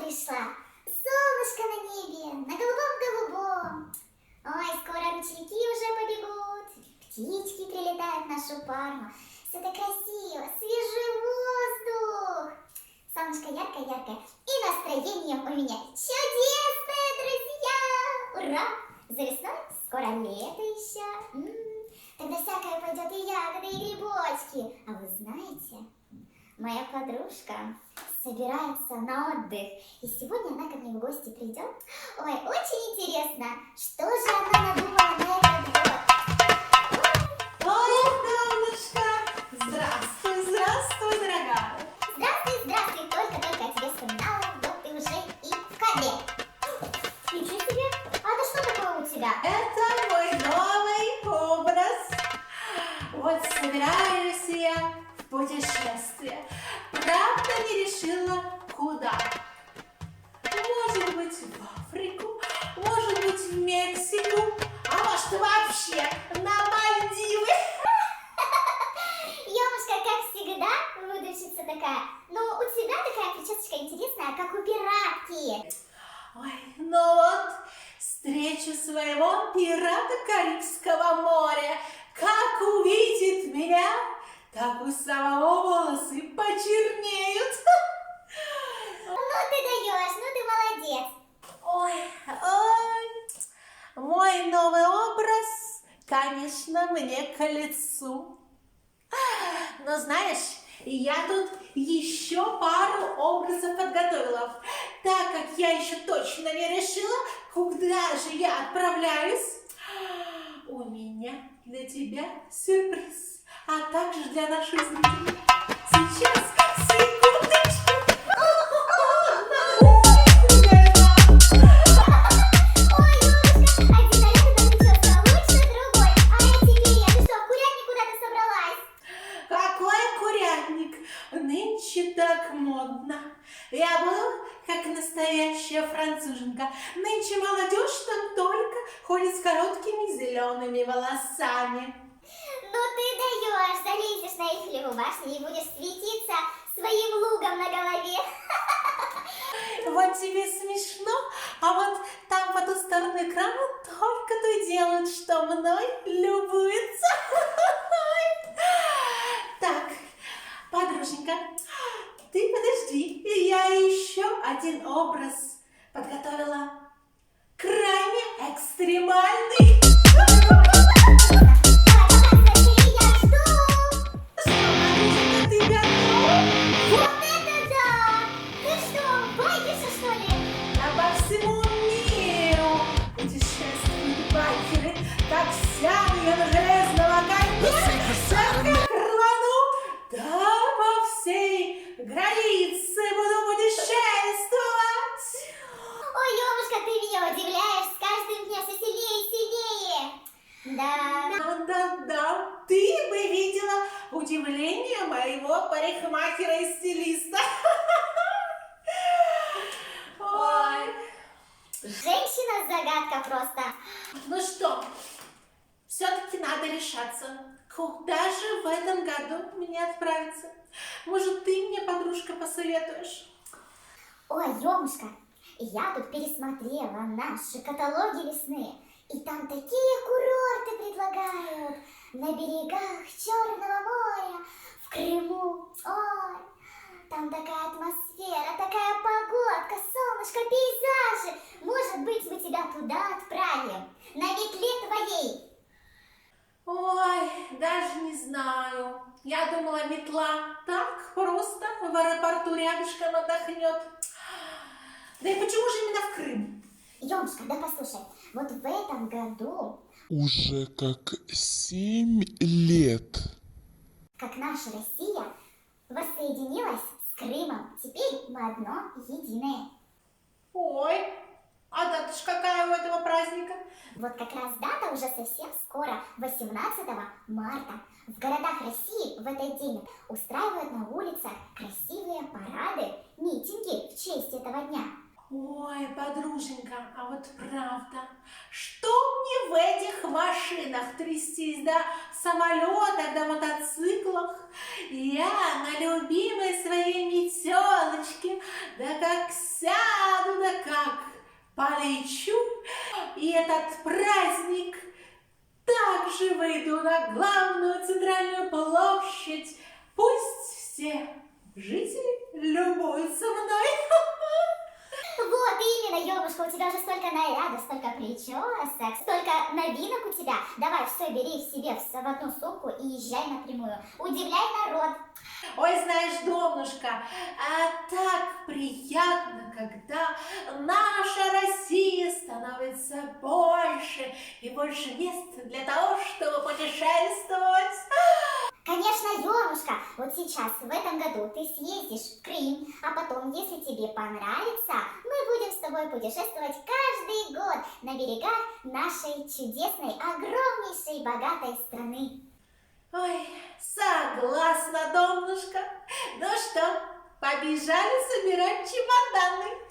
пришла. Солнышко на небе, на голубом-голубом. Ой, скоро ручейки уже побегут, птички прилетают в нашу парму. Все так красиво, свежий воздух. Солнышко яркое-яркое, и настроение у меня чудесное, друзья! Ура! За весной скоро лето еще. Тогда всякое пойдет и ягоды, и грибочки. А вы знаете, моя подружка собирается на отдых. И сегодня она ко мне в гости придет. Ой, очень интересно, что же она надумала на этот год. Ой, Данушка! Здравствуй, здравствуй, дорогая! Здравствуй, здравствуй, только-только о тебе вспоминала, вот ты уже и в Кале. Ничего себе, а это что такое у тебя? Это мой новый образ. Вот собираюсь я в путешествие. Правда, не решила, куда. Может быть, в Африку, может быть, в Мексику, а может, вообще на Мальдивы. Ёмушка, как всегда, выдавщица такая. Ну, у тебя такая причесочка интересная, как у пиратки. Ой, ну вот, встречу своего пирата Карибского моря. Как увидит меня, так у самого волосы почернеют. Ну ты даешь, ну ты молодец. Ой, мой новый образ, конечно, мне к лицу. Но знаешь, я тут еще пару образов подготовила, так как я еще точно не решила, куда же я отправляюсь. У меня для тебя сюрприз, а также для наших зрителей. Сейчас, секундочку. Ой, Ёмушка, один наряд это прическа лучше другой. А я ты что, в курятник куда-то собралась? Какой курятник? Нынче так модно. Я буду как настоящая француженка. Нынче молодежь там только ходит с короткими зелеными волосами. Ну ты даешь, залезешь на Эйфелеву башню и будешь светиться своим лугом на голове. Вот тебе смешно, а вот там по ту сторону экрана только то и делают, что мной любуются. Так, подруженька, ты подожди, я еще один образ подготовила. Крайне экстремальный. Я жду. Что, подруженька, ты готова? Вот это да! Ты что, байкерша, что ли? По всему миру путешествуют байкеры, как сяду я на железного коня, так как рвану, да по всей границе буду путешествовать. Ой, Ёмушка, ты меня удивляешь, с каждым днем все сильнее и сильнее. Да. Да, ты бы видела удивление моего парикмахера и стилиста. Ой. Женщина-загадка просто. Ну что, все-таки надо решаться, куда же в этом году мне отправиться. Может, ты мне, подружка, посоветуешь? Ой, Ёмушка, я тут пересмотрела наши каталоги весны, и там такие курорты предлагают на берегах Черного моря, в Крыму. Ой, там такая атмосфера, такая погодка, солнышко, пейзажи. Может быть, мы тебя туда отправим, на метле твоей. Ой, даже не знаю. Я думала, метла так просто в аэропорту рядышком отдохнет. Да и почему же именно в Крым? Ёмушка, да послушай, вот в этом году, Уже как 7 лет. как наша Россия воссоединилась с Крымом, теперь мы одно единое. Ой, а дата ж какая у этого праздника? Вот как раз дата уже совсем скоро, 18 марта. В городах России в этот день устраивают на улицах красивые парады, митинги в честь этого дня. Ой, подруженька, а вот правда, что мне в этих машинах трястись, да, самолетах, да, мотоциклах? Я на любимой своей метелочке, да как сяду полечу, и этот праздник также выйду на главную центральную площадь. Пусть все жители любуются мной. Вот именно, Ёбушка, у тебя же столько нарядов, столько причесок, столько новинок у тебя. Давай, все, бери их себе в одну сумку и езжай напрямую. Удивляй народ. Ой, знаешь, Домнушка, так приятно, когда наша Россия становится больше и больше мест для того, чтобы путешествовать. Конечно, Ёнушка, вот сейчас, в этом году ты съездишь в Крым, а потом, если тебе понравится, мы будем с тобой путешествовать каждый год на берегах нашей чудесной, огромнейшей, богатой страны. Ой, согласна, Домнушка. Ну что, побежали собирать чемоданы.